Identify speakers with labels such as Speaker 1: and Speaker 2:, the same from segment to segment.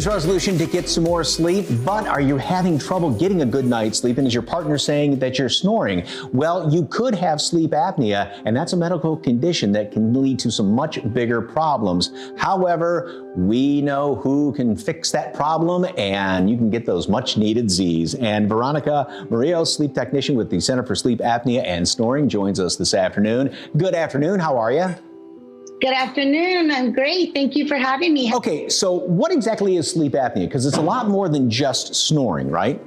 Speaker 1: Year's resolution to get some more sleep, but are you having trouble getting a good night's sleep? And is your partner saying that you're snoring? Well, you could have sleep apnea, and that's a medical condition that can lead to some much bigger problems. However, we know who can fix that problem, and you can get those much needed Z's. And Veronica Murillo, sleep technician with the Center for Sleep Apnea and Snoring, joins us this afternoon. Good afternoon. How are you?
Speaker 2: Good afternoon. I'm great. Thank you for having me.
Speaker 1: Okay, so what exactly is sleep apnea? Because it's a lot more than just snoring, right?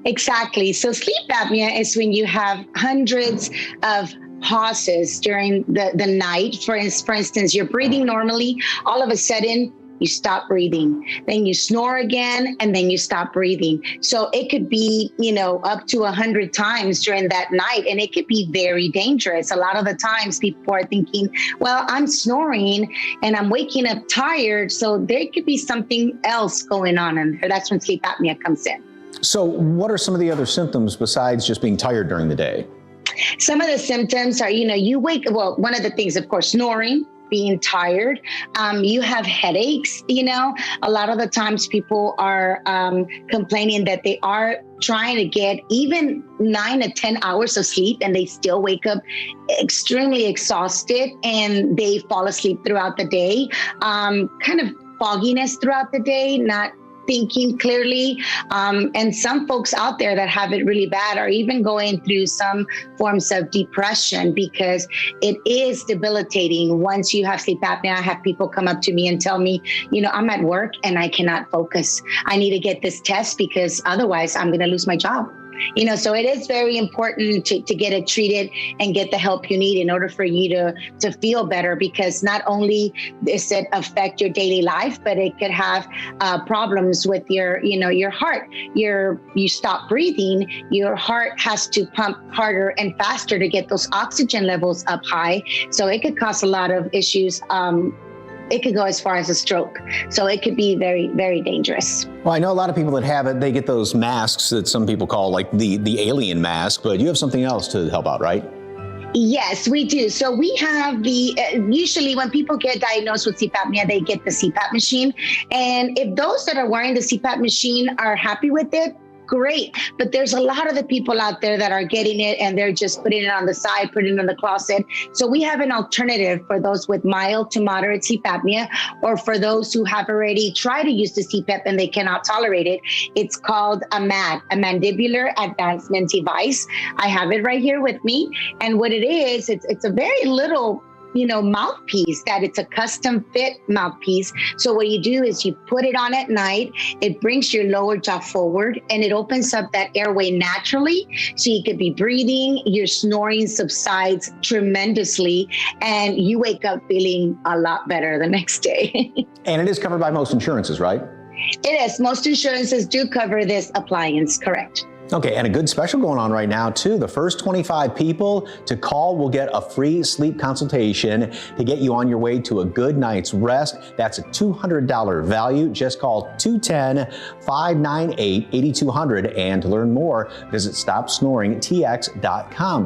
Speaker 2: Exactly. So sleep apnea is when you have hundreds of pauses during the night. For instance, you're breathing normally, all of a sudden you stop breathing, then you snore again, and then you stop breathing. So it could be, up to 100 times during that night, and it could be very dangerous. A lot of the times people are thinking, well, I'm snoring and I'm waking up tired, so there could be something else going on in there. That's when sleep apnea comes in.
Speaker 1: So what are some of the other symptoms besides just being tired during the day?
Speaker 2: Some of the symptoms are, you wake, well, one of the things, of course, snoring, being tired, you have headaches. A lot of the times people are complaining that they are trying to get even 9 to 10 hours of sleep, and they still wake up extremely exhausted, and they fall asleep throughout the day. Kind of fogginess throughout the day, not thinking clearly. And some folks out there that have it really bad are even going through some forms of depression, because it is debilitating. Once you have sleep apnea, I have people come up to me and tell me, I'm at work and I cannot focus. I need to get this test because otherwise I'm going to lose my job. So it is very important to get it treated and get the help you need in order for you to feel better, because not only does it affect your daily life, but it could have problems with your heart. You stop breathing, your heart has to pump harder and faster to get those oxygen levels up high. So it could cause a lot of issues. It could go as far as a stroke. So it could be very, very dangerous.
Speaker 1: Well, I know a lot of people that have it, they get those masks that some people call like the alien mask, but you have something else to help out, right?
Speaker 2: Yes, we do. So we have usually when people get diagnosed with sleep apnea, they get the CPAP machine. And if those that are wearing the CPAP machine are happy with it, great. But there's a lot of the people out there that are getting it and they're just putting it on the side, putting it in the closet. So we have an alternative for those with mild to moderate sleep apnea, or for those who have already tried to use the CPAP and they cannot tolerate it. It's called a MAD, a mandibular advancement device. I have it right here with me. And what it is, it's a very little mouthpiece, that it's a custom fit mouthpiece. So what you do is you put it on at night, it brings your lower jaw forward and it opens up that airway naturally. So you could be breathing, your snoring subsides tremendously, and you wake up feeling a lot better the next day.
Speaker 1: And it is covered by most insurances, right?
Speaker 2: It is. Most insurances do cover this appliance, correct.
Speaker 1: Okay, and a good special going on right now too. The first 25 people to call will get a free sleep consultation to get you on your way to a good night's rest. That's a $200 value. Just call 210-598-8200, and to learn more, visit StopSnoringTX.com.